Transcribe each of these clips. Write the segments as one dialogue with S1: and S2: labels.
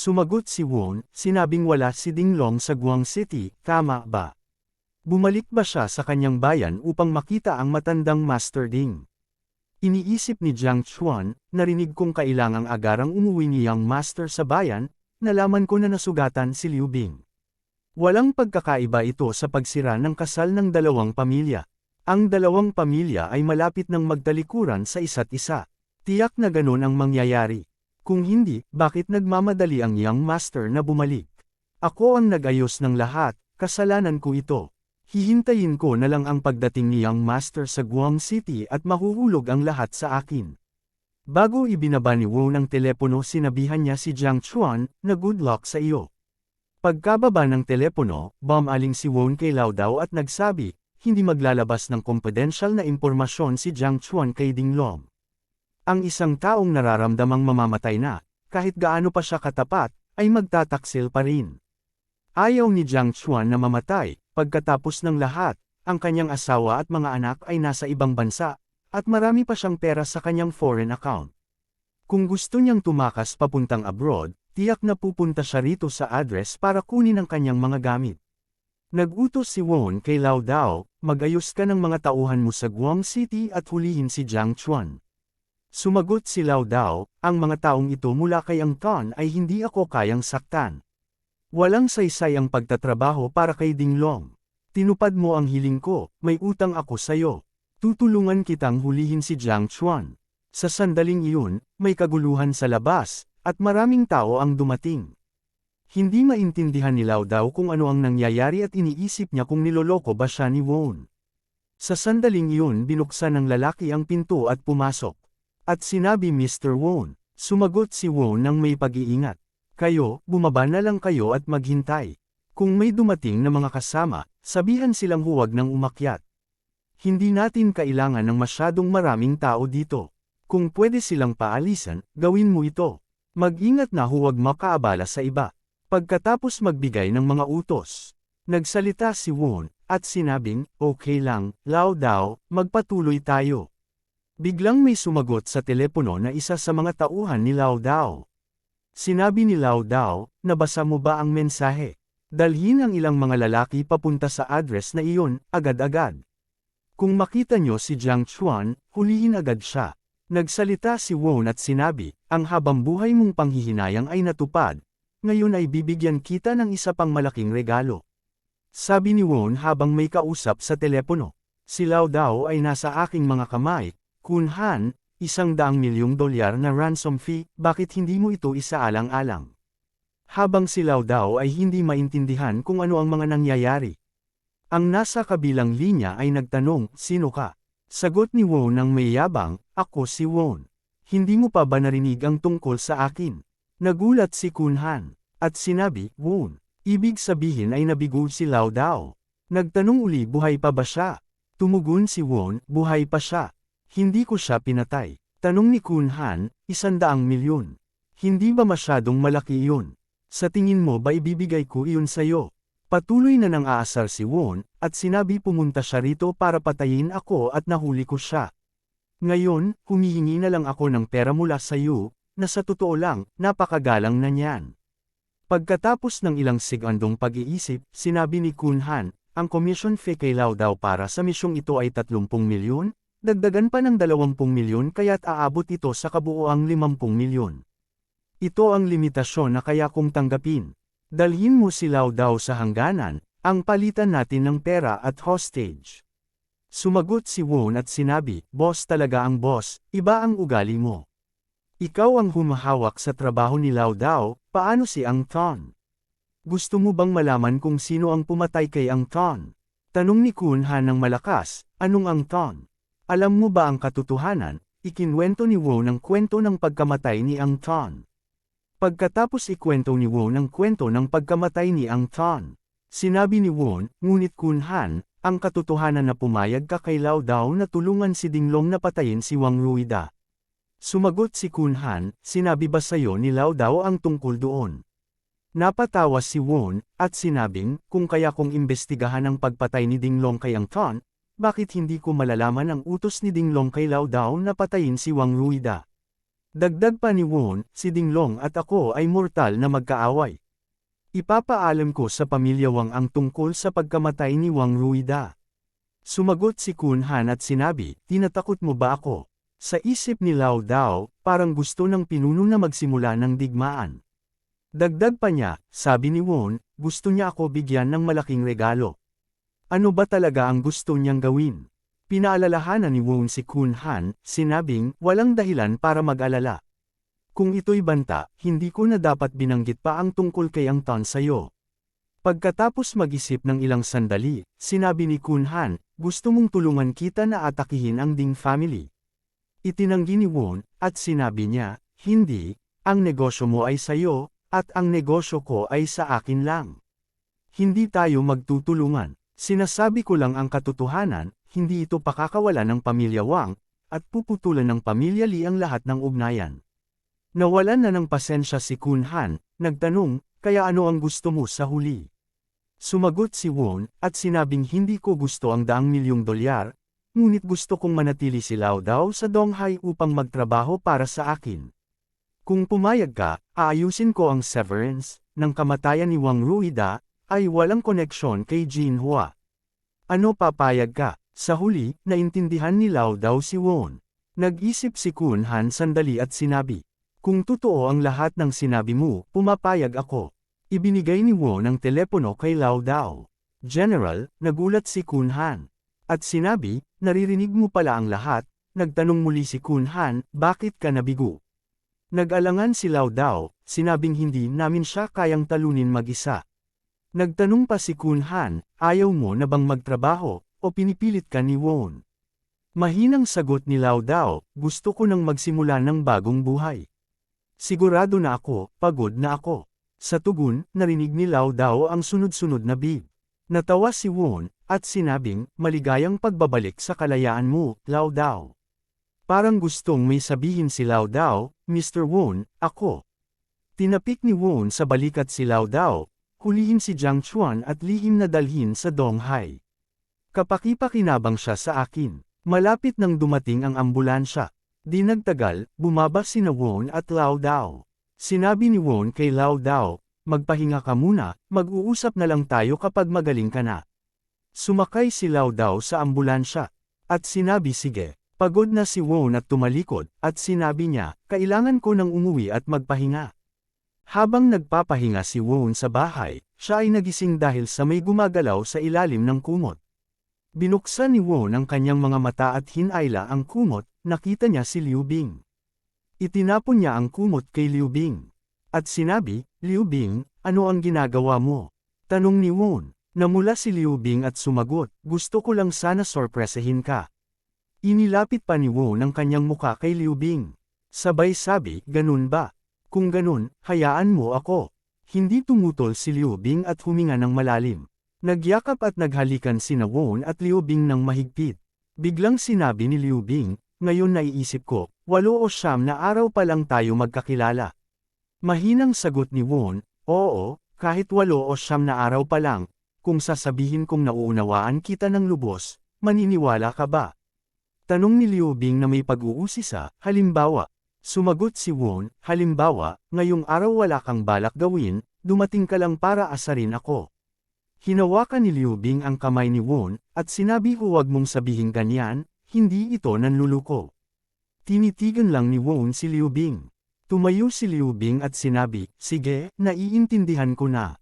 S1: Sumagot si Won, sinabing wala si Dinglong sa Guang City, tama ba? Bumalik ba siya sa kanyang bayan upang makita ang matandang Master Ding? Iniisip ni Jiang Chuan, narinig kong kailangang agarang umuwi ni Yang Master sa bayan, nalaman ko na nasugatan si Liu Bing. Walang pagkakaiba ito sa pagsira ng kasal ng dalawang pamilya. Ang dalawang pamilya ay malapit ng magtalikuran sa isa't isa. Tiyak na ganun ang mangyayari. Kung hindi, bakit nagmamadali ang Young Master na bumalik? Ako ang nag-ayos ng lahat, kasalanan ko ito. Hihintayin ko na lang ang pagdating ni Young Master sa Guam City at mahuhulog ang lahat sa akin. Bago ibinaba ni Wu ng telepono sinabihan niya si Jiang Chuan na good luck sa iyo. Pagkababa ng telepono, bumaling si Wu kay Lao Dao at nagsabi, hindi maglalabas ng confidential na impormasyon si Jiang Chuan kay Dinglong. Ang isang taong nararamdamang mamamatay na, kahit gaano pa siya katapat, ay magtataksil pa rin. Ayaw ni Jiang Chuan na mamatay, pagkatapos ng lahat, ang kanyang asawa at mga anak ay nasa ibang bansa, at marami pa siyang pera sa kanyang foreign account. Kung gusto niyang tumakas papuntang abroad, tiyak na pupunta siya rito sa address para kunin ang kanyang mga gamit. Nagutos si Won kay Lao Dao, mag-ayos ka ng mga tauhan mo sa Guam City at hulihin si Jiang Chuan. Sumagot si Lao Dao, ang mga taong ito mula kay Ang Ton ay hindi ako kayang saktan. Walang saysay ang pagtatrabaho para kay Dinglong. Tinupad mo ang hiling ko, may utang ako sayo. Tutulungan kitang hulihin si Jiang Chuan. Sa sandaling iyon, may kaguluhan sa labas, at maraming tao ang dumating. Hindi maintindihan ni Lao Dao kung ano ang nangyayari at iniisip niya kung niloloko ba siya ni Won. Sa sandaling iyon binuksan ng lalaki ang pinto at pumasok. At sinabi Mr. Won, sumagot si Won ng may pag-iingat. Kayo, bumaba na lang kayo at maghintay. Kung may dumating na mga kasama, sabihan silang huwag nang umakyat. Hindi natin kailangan ng masyadong maraming tao dito. Kung pwede silang paalisan, gawin mo ito. Mag-ingat na huwag makaabala sa iba. Pagkatapos magbigay ng mga utos, nagsalita si Won, at sinabing, okay lang, Lao Dao, magpatuloy tayo. Biglang may sumagot sa telepono na isa sa mga tauhan ni Lao Dao. Sinabi ni Lao Dao, nabasa mo ba ang mensahe? Dalhin ang ilang mga lalaki papunta sa address na iyon, agad-agad. Kung makita nyo si Jiang Chuan, hulihin agad siya. Nagsalita si Won at sinabi, ang habang buhay mong panghihinayang ay natupad, ngayon ay bibigyan kita ng isa pang malaking regalo. Sabi ni Won habang may kausap sa telepono. Si Lao Dao ay nasa aking mga kamay. Kun Han, $100 milyong na ransom fee, bakit hindi mo ito isaalang-alang? Habang si Lao Dao ay hindi maintindihan kung ano ang mga nangyayari. Ang nasa kabilang linya ay nagtanong, sino ka? Sagot ni Won ng may yabang, ako si Won. Hindi mo pa ba narinig ang tungkol sa akin? Nagulat si Kun Han, at sinabi, Won, ibig sabihin ay nabigo si Lao Dao. Nagtanong uli buhay pa ba siya? Tumugon si Won, buhay pa siya. Hindi ko siya pinatay. Tanong ni Kun Han, 100 milyon. Hindi ba masyadong malaki iyon? Sa tingin mo ba ibibigay ko iyon sa'yo? Patuloy na nang aasar si Won, at sinabi pumunta siya rito para patayin ako at nahuli ko siya. Ngayon, humihingi na lang ako ng pera mula sa iyo, na sa totoo lang, napakagalang na niyan. Pagkatapos ng ilang segundong pag-iisip, sinabi ni Kun Han, ang commission fee kay Lao Dao para sa misyong ito ay 30 milyon, dagdagan pa ng 20 milyon kaya't aabot ito sa kabuoang 50 milyon. Ito ang limitasyon na kaya kong tanggapin. Dalhin mo si Lao Dao sa hangganan, ang palitan natin ng pera at hostage. Sumagot si Won at sinabi, boss talaga ang boss, iba ang ugali mo. Ikaw ang humahawak sa trabaho ni Lao Dao, paano si Ang Ton? Gusto mo bang malaman kung sino ang pumatay kay Ang Ton? Tanong ni Kun Han ng malakas, anong Ang Ton? Alam mo ba ang katotohanan? Ikinwento ni Won ang kwento ng pagkamatay ni Ang Ton. Pagkatapos ikwento ni Won ang kwento ng pagkamatay ni Ang Ton, sinabi ni Won, ngunit Kun Han, ang katotohanan na pumayag ka kay Lao Dao na tulungan si Dinglong na patayin si Wang Ruida. Sumagot si Kun Han, sinabi ba sayo ni Lao Dao ang tungkol doon? Napatawa si Won, at sinabing, kung kaya kong imbestigahan ang pagpatay ni Dinglong kay Ang Ton, bakit hindi ko malalaman ang utos ni Dinglong kay Lao Dao na patayin si Wang Ruida? Dagdag pa ni Won, si Dinglong at ako ay mortal na magkaaway. Ipapaalam ko sa pamilya Wang ang tungkol sa pagkamatay ni Wang Ruida. Sumagot si Kun Han at sinabi, tinatakot mo ba ako? Sa isip ni Lao Dao, parang gusto ng pinuno na magsimula ng digmaan. Dagdag pa niya, sabi ni Won, gusto niya ako bigyan ng malaking regalo. Ano ba talaga ang gusto niyang gawin? Pinaalalahanan ni Won si Kun Han, sinabing, walang dahilan para mag-alala. Kung ito'y banta, hindi ko na dapat binanggit pa ang tungkol kay Ang Tan sa'yo. Pagkatapos mag-isip ng ilang sandali, sinabi ni Kun Han, gusto mong tulungan kita na atakihin ang Ding family. Itinanggi ni Won, at sinabi niya, hindi, ang negosyo mo ay sa'yo, at ang negosyo ko ay sa akin lang. Hindi tayo magtutulungan. Sinasabi ko lang ang katotohanan, hindi ito pakakawalan ng pamilya Wang, at puputulan ng pamilya Li ang lahat ng ugnayan. Nawalan na ng pasensya si Kun Han, nagtanong, kaya ano ang gusto mo sa huli? Sumagot si Won, at sinabing hindi ko gusto ang $100,000,000, ngunit gusto kong manatili si Lao Dao sa Donghai upang magtrabaho para sa akin. Kung pumayag ka, aayusin ko ang severance, ng kamatayan ni Wang Ruida, ay walang koneksyon kay Jinhua. Ano papayag ka? Sa huli, naintindihan ni Lao Dao si Won. Nag-isip si Kun Han sandali at sinabi, kung totoo ang lahat ng sinabi mo, pumapayag ako. Ibinigay ni Won ang telepono kay Lao Dao. General, nagulat si Kun Han. At sinabi, naririnig mo pala ang lahat, nagtanong muli si Kun Han, bakit ka nabigo? Nag-alangan si Lao Dao, sinabing hindi namin siya kayang talunin mag-isa. Nagtanong pa si Kun Han, ayaw mo na bang magtrabaho, o pinipilit ka ni Won? Mahinang sagot ni Lao Dao, gusto ko nang magsimula ng bagong buhay. Sigurado na ako, pagod na ako. Sa tugon, narinig ni Lao Dao ang sunod-sunod na bib. Natawa si Won, at sinabing, maligayang pagbabalik sa kalayaan mo, Lao Dao. Parang gustong may sabihin si Lao Dao, Mr. Won, ako. Tinapik ni Won sa balikat si Lao Dao, hulihin si Jiang Chuan at lihim na dalhin sa Donghai. Kapaki-pakinabang siya sa akin. Malapit nang dumating ang ambulansya. Di nagtagal, bumaba sina Won at Lao Dao. Sinabi ni Won kay Lao Dao, magpahinga ka muna, mag-uusap na lang tayo kapag magaling ka na. Sumakay si Lao Dao sa ambulansya. At sinabi sige. Pagod na si Won at tumalikod, at sinabi niya, kailangan ko nang umuwi at magpahinga. Habang nagpapahinga si Won sa bahay, siya ay nagising dahil sa may gumagalaw sa ilalim ng kumot. Binuksan ni Won ang kanyang mga mata at hinayla ang kumot, nakita niya si Liu Bing. Itinapon niya ang kumot kay Liu Bing. At sinabi, Liu Bing, ano ang ginagawa mo? Tanong ni Won. Namula si Liu Bing at sumagot, gusto ko lang sana sorpresahin ka. Inilapit pa ni Won ang kanyang muka kay Liu Bing. Sabay sabi, ganun ba? Kung ganun, hayaan mo ako. Hindi tumutol si Liu Bing at huminga ng malalim. Nagyakap at naghalikan sina Won at Liu Bing ng mahigpit. Biglang sinabi ni Liu Bing, ngayon naiisip ko, 8 o 9 na araw pa lang tayo magkakilala. Mahinang sagot ni Won, oo, kahit 8 o 9 na araw pa lang, kung sasabihin kong nauunawaan kita ng lubos, maniniwala ka ba? Tanong ni Liu Bing na may pag-uusisa, halimbawa. Sumagot si Won, halimbawa, ngayong araw wala kang balak gawin, dumating ka lang para asarin ako. Hinawakan ni Liu Bing ang kamay ni Won, at sinabi huwag mong sabihin ganyan, hindi ito nanluluko. Tinitigan lang ni Won si Liu Bing. Tumayo si Liu Bing at sinabi, sige, naiintindihan ko na.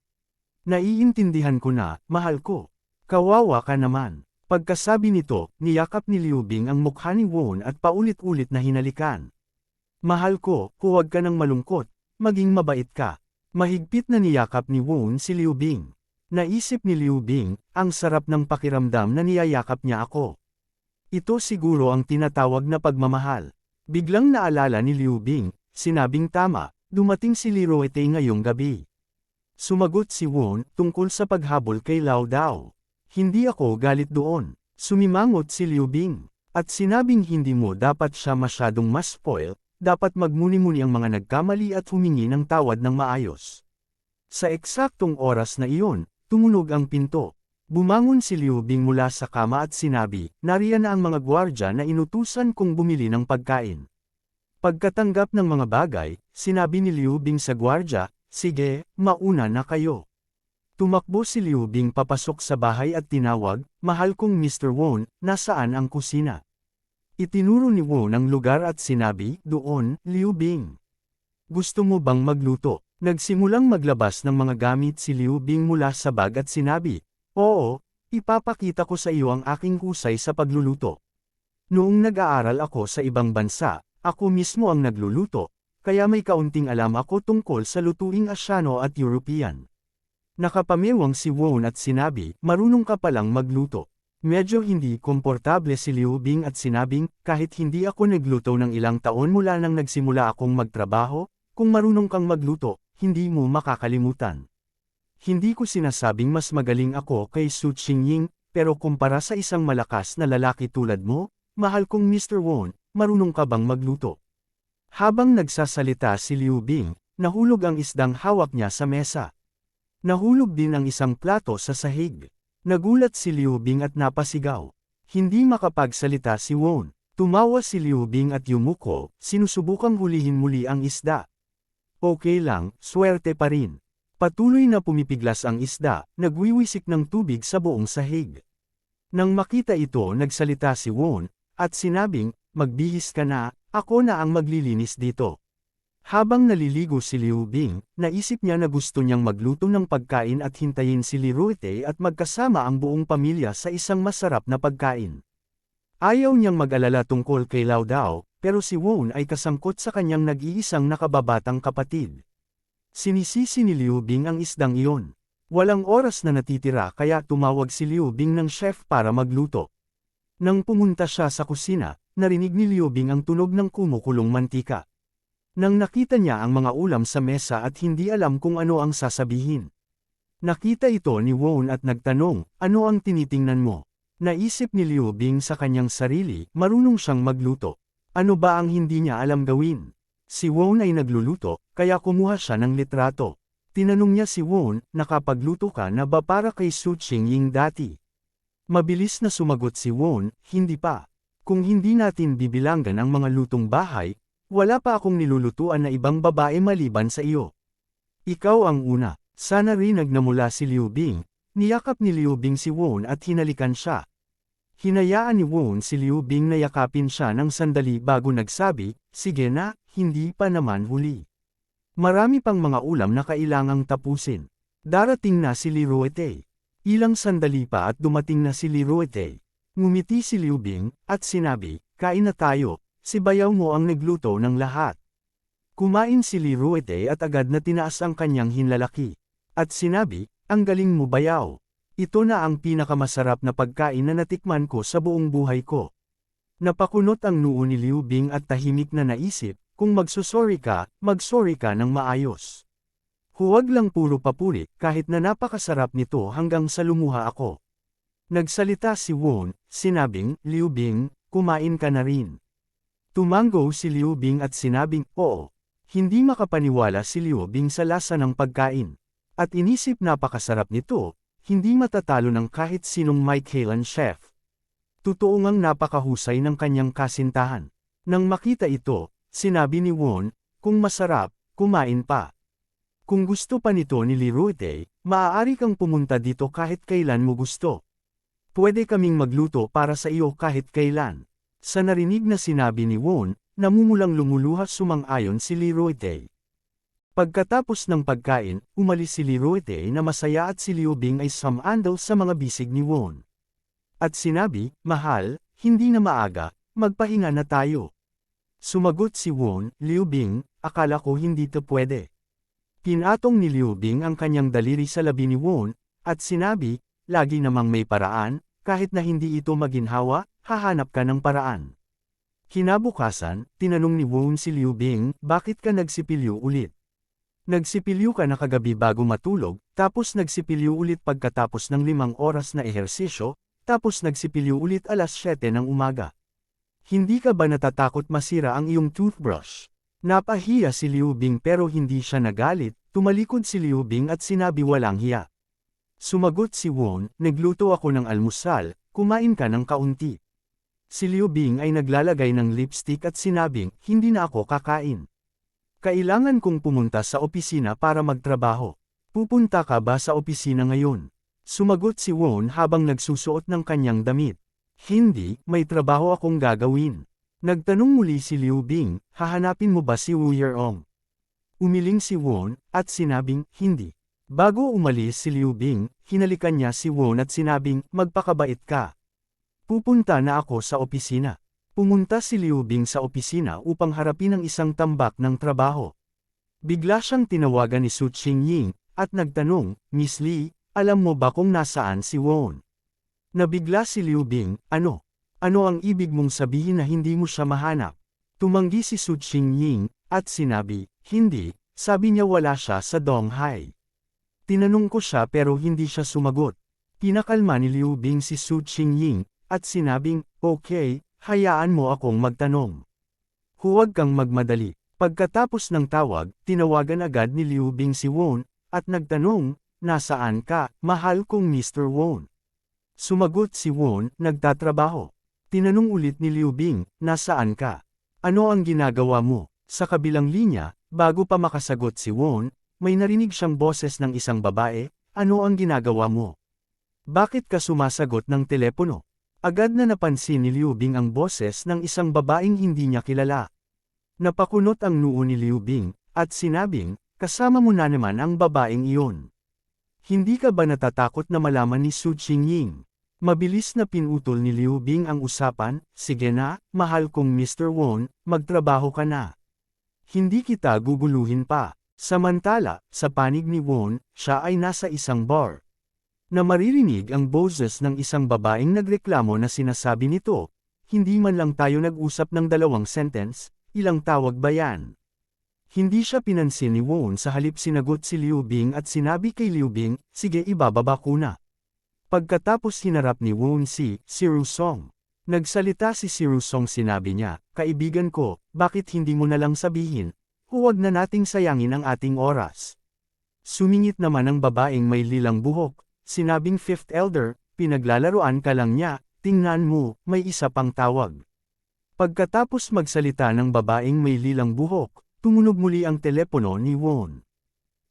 S1: Naiintindihan ko na, mahal ko. Kawawa ka naman. Pagkasabi nito, niyakap ni Liu Bing ang mukha ni Won at paulit-ulit na hinalikan. Mahal ko, huwag ka nang malungkot, maging mabait ka. Mahigpit na niyakap ni Won si Liu Bing. Naisip ni Liu Bing, ang sarap ng pakiramdam na niyayakap niya ako. Ito siguro ang tinatawag na pagmamahal. Biglang naalala ni Liu Bing, sinabing tama, dumating si Li Ruete ngayong gabi. Sumagot si Won, tungkol sa paghabol kay Lao Dao. Hindi ako galit doon. Sumimangot si Liu Bing. At sinabing hindi mo dapat siya masyadong ma-spoil, dapat magmuni-muni ang mga nagkamali at humingi ng tawad ng maayos. Sa eksaktong oras na iyon, tumunog ang pinto. Bumangon si Liu Bing mula sa kama at sinabi, nariyan na ang mga gwardya na inutusan kong bumili ng pagkain. Pagkatanggap ng mga bagay, sinabi ni Liu Bing sa gwardya, sige, mauna na kayo. Tumakbo si Liu Bing papasok sa bahay at tinawag, mahal kong Mr. Won, nasaan ang kusina? Itinuro ni Won ang lugar at sinabi, doon, Liu Bing. Gusto mo bang magluto? Nagsimulang maglabas ng mga gamit si Liu Bing mula sa bag at sinabi, oo, ipapakita ko sa iyo ang aking husay sa pagluluto. Noong nag-aaral ako sa ibang bansa, ako mismo ang nagluluto, kaya may kaunting alam ako tungkol sa lutuing Asyano at European. Nakapamewang si Won at sinabi, marunong ka palang magluto. Medyo hindi komportable si Liu Bing at sinabing, kahit hindi ako nagluto ng ilang taon mula nang nagsimula akong magtrabaho, kung marunong kang magluto, hindi mo makakalimutan. Hindi ko sinasabing mas magaling ako kay Su Qingying, pero kumpara sa isang malakas na lalaki tulad mo, mahal kong Mr. Won, marunong ka bang magluto? Habang nagsasalita si Liu Bing, nahulog ang isdang hawak niya sa mesa. Nahulog din ang isang plato sa sahig. Nagulat si Liu Bing at napasigaw. Hindi makapagsalita si Won. Tumawa si Liu Bing at yumuko, sinusubukang hulihin muli ang isda. Okay lang, swerte pa rin. Patuloy na pumipiglas ang isda, nagwiwisik ng tubig sa buong sahig. Nang makita ito nagsalita si Won, at sinabing, magbihis ka na, ako na ang maglilinis dito. Habang naliligo si Liu Bing, naisip niya na gusto niyang magluto ng pagkain at hintayin si Li Ruete at magkasama ang buong pamilya sa isang masarap na pagkain. Ayaw niyang mag-alala tungkol kay Lao Dao, pero si Won ay kasangkot sa kanyang nag-iisang nakababatang kapatid. Sinisisi ni Liu Bing ang isdang iyon. Walang oras na natitira kaya tumawag si Liu Bing ng chef para magluto. Nang pumunta siya sa kusina, narinig ni Liu Bing ang tunog ng kumukulong mantika. Nang nakita niya ang mga ulam sa mesa at hindi alam kung ano ang sasabihin. Nakita ito ni Won at nagtanong, ano ang tinitingnan mo? Naisip ni Liu Bing sa kanyang sarili, marunong siyang magluto. Ano ba ang hindi niya alam gawin? Si Won ay nagluluto, kaya kumuha siya ng litrato. Tinanong niya si Won, nakapagluto ka na ba para kay Su Qingying dati? Mabilis na sumagot si Won, hindi pa. Kung hindi natin bibilanggan ang mga lutong bahay, wala pa akong nilulutuan na ibang babae maliban sa iyo. Ikaw ang una. Sana rinag na mula si Liu Bing. Niyakap ni Liu Bing si Won at hinalikan siya. Hinayaan ni Won si Liu Bing na yakapin siya ng sandali bago nagsabi, sige na, hindi pa naman huli. Marami pang mga ulam na kailangang tapusin. Darating na si Li Ruete. Ilang sandali pa at dumating na si Li Ruete. Ngumiti si Liu Bing, at sinabi, kain na tayo, si bayaw mo ang nagluto ng lahat. Kumain si Li Ruete at agad na tinaas ang kanyang hinlalaki. At sinabi, ang galing mo bayaw. Ito na ang pinakamasarap na pagkain na natikman ko sa buong buhay ko. Napakunot ang noo ni Liu Bing at tahimik na naisip, kung magsusorry ka ng maayos. Huwag lang puro papuri, kahit na napakasarap nito hanggang sa lumuha ako. Nagsalita si Won, sinabing, Liu Bing, kumain ka na rin. Tumango si Liu Bing at sinabing, oo. Hindi makapaniwala si Liu Bing sa lasa ng pagkain. At inisip napakasarap nito, hindi matatalo ng kahit sinong Michelin chef. Totoo ngang napakahusay ng kanyang kasintahan. Nang makita ito, sinabi ni Won, kung masarap, kumain pa. Kung gusto pa nito ni Li Ruete, maaari kang pumunta dito kahit kailan mo gusto. Pwede kaming magluto para sa iyo kahit kailan. Sa narinig na sinabi ni Won, namumulang lumuluha sumang-ayon si Li Ruete. Pagkatapos ng pagkain, umalis si Li Ruete na masaya at si Liu Bing ay samandal sa mga bisig ni Won. At sinabi, mahal, hindi na maaga, magpahinga na tayo. Sumagot si Won, Liu Bing, akala ko hindi to pwede. Pinatong ni Liu Bing ang kanyang daliri sa labi ni Won, at sinabi, lagi namang may paraan, kahit na hindi ito maginhawa, hahanap ka ng paraan. Kinabukasan, tinanong ni Won si Liu Bing, bakit ka nagsipilyo ulit? Nagsipilyo ka na kagabi bago matulog, tapos nagsipilyo ulit pagkatapos ng 5 oras na ehersisyo, tapos nagsipilyo ulit alas 7 ng umaga. Hindi ka ba natatakot masira ang iyong toothbrush? Napahiya si Liu Bing pero hindi siya nagalit, tumalikod si Liu Bing at sinabi walang hiya. Sumagot si Won, nagluto ako ng almusal, kumain ka ng kaunti. Si Liu Bing ay naglalagay ng lipstick at sinabing, hindi na ako kakain. Kailangan kong pumunta sa opisina para magtrabaho. Pupunta ka ba sa opisina ngayon? Sumagot si Won habang nagsusuot ng kanyang damit. Hindi, may trabaho akong gagawin. Nagtanong muli si Liu Bing, hahanapin mo ba si Wu Yeong? Umiling si Won, at sinabing, hindi. Bago umalis si Liu Bing, hinalikan niya si Won at sinabing, magpakabait ka. Pupunta na ako sa opisina. Pumunta si Liu Bing sa opisina upang harapin ang isang tambak ng trabaho. Bigla siyang tinawagan ni Su Qingying, at nagtanong, Miss Lee, alam mo ba kung nasaan si Won? Nabigla si Liu Bing, ano? Ano ang ibig mong sabihin na hindi mo siya mahanap? Tumanggi si Su Qingying, at sinabi, hindi, sabi niya wala siya sa Donghai. Tinanong ko siya pero hindi siya sumagot. Pinakalma ni Liu Bing si Su Qingying, at sinabing, okay, hayaan mo akong magtanong. Huwag kang magmadali. Pagkatapos ng tawag, tinawagan agad ni Liu Bing si Won, at nagtanong, nasaan ka, mahal kong Mr. Won? Sumagot si Won, nagtatrabaho. Tinanong ulit ni Liu Bing, nasaan ka? Ano ang ginagawa mo? Sa kabilang linya, bago pa makasagot si Won, may narinig siyang boses ng isang babae, ano ang ginagawa mo? Bakit ka sumasagot ng telepono? Agad na napansin ni Liu Bing ang boses ng isang babaeng hindi niya kilala. Napakunot ang noo ni Liu Bing, at sinabing, kasama mo na naman ang babaeng iyon. Hindi ka ba natatakot na malaman ni Su Qingying? Mabilis na pinutol ni Liu Bing ang usapan, sige na, mahal kong Mr. Won, magtrabaho ka na. Hindi kita guguluhin pa. Samantala, sa panig ni Won, siya ay nasa isang bar. Na maririnig ang boses ng isang babaeng nagreklamo na sinasabi nito, hindi man lang tayo nag-usap ng 2 sentence, ilang tawag ba yan? Hindi siya pinansin ni Won sa halip sinagot si Liu Bing at sinabi kay Liu Bing, sige ibababa ko na. Pagkatapos hinarap ni Won si Rusong. Nagsalita si Rusong sinabi niya, kaibigan ko, bakit hindi mo na lang sabihin, huwag na nating sayangin ang ating oras. Sumingit naman ang babaeng may lilang buhok. Sinabing fifth elder, pinaglalaroan ka lang niya, tingnan mo, may isa pang tawag. Pagkatapos magsalita ng babaeng may lilang buhok, tumunog muli ang telepono ni Won.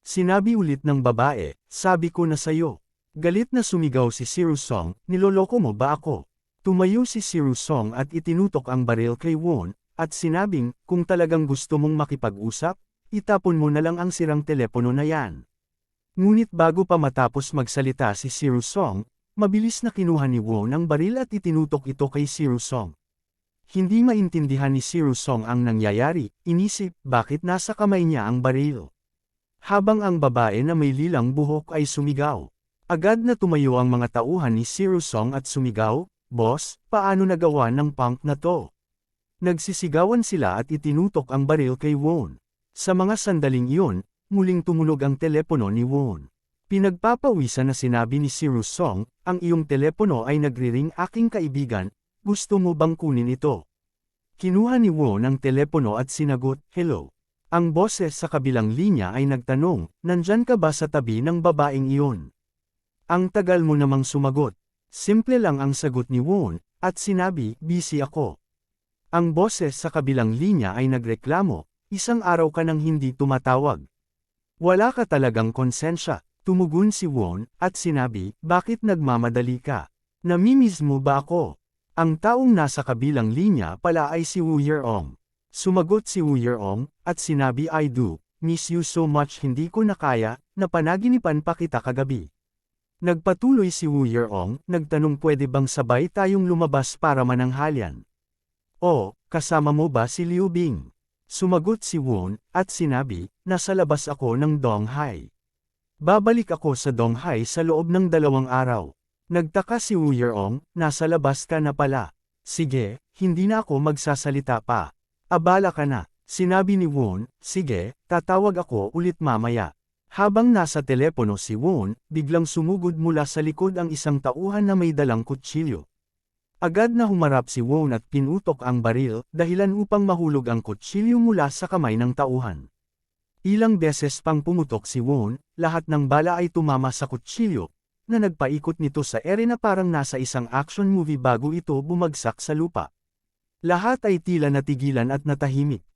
S1: Sinabi ulit ng babae, sabi ko na sayo. Galit na sumigaw si Rusong, niloloko mo ba ako? Tumayo si Rusong at itinutok ang baril kay Won, at sinabing, kung talagang gusto mong makipag-usap, itapon mo na lang ang sirang telepono na yan. Ngunit bago pa matapos magsalita si Rusong, mabilis na kinuha ni Won ang baril at itinutok ito kay Rusong. Hindi maintindihan ni Rusong ang nangyayari, inisip bakit nasa kamay niya ang baril. Habang ang babae na may lilang buhok ay sumigaw. Agad na tumayo ang mga tauhan ni Rusong at sumigaw, Boss, paano nagawa ng punk na to? Nagsisigawan sila at itinutok ang baril kay Won. Sa mga sandaling iyon, muling tumunog ang telepono ni Won. Pinagpapawisan na sinabi ni Rusong, ang iyong telepono ay nagriring aking kaibigan, gusto mo bang kunin ito? Kinuha ni Won ang telepono at sinagot, hello. Ang boses sa kabilang linya ay nagtanong, nandyan ka ba sa tabi ng babaeng iyon? Ang tagal mo namang sumagot. Simple lang ang sagot ni Won, at sinabi, busy ako. Ang boses sa kabilang linya ay nagreklamo, isang araw ka nang hindi tumatawag. Wala ka talagang konsensya, tumugon si Won, at sinabi, bakit nagmamadali ka? Namimiss mo ba ako? Ang taong nasa kabilang linya pala ay si Wu Yeong. Sumagot si Wu Yeong, at sinabi I do, miss you so much hindi ko na kaya, napanaginipan pa kita kagabi. Nagpatuloy si Wu Yeong, nagtanong pwede bang sabay tayong lumabas para mananghalian? O, kasama mo ba si Liu Bing? Sumagot si Won, at sinabi, nasa labas ako ng Donghai. Babalik ako sa Donghai sa loob ng 2 araw. Nagtaka si Wu Yeong, nasa labas ka na pala. Sige, hindi na ako magsasalita pa. Abala ka na. Sinabi ni Won, sige, tatawag ako ulit mamaya. Habang nasa telepono si Won, biglang sumugod mula sa likod ang isang tauhan na may dalang kutsilyo. Agad na humarap si Won at pinutok ang baril, dahilan upang mahulog ang kutsilyo mula sa kamay ng tauhan. Ilang beses pang pumutok si Won, lahat ng bala ay tumama sa kutsilyo. na nagpaikot nito sa ere na parang nasa isang action movie bago ito bumagsak sa lupa. Lahat ay tila natigilan at natahimik.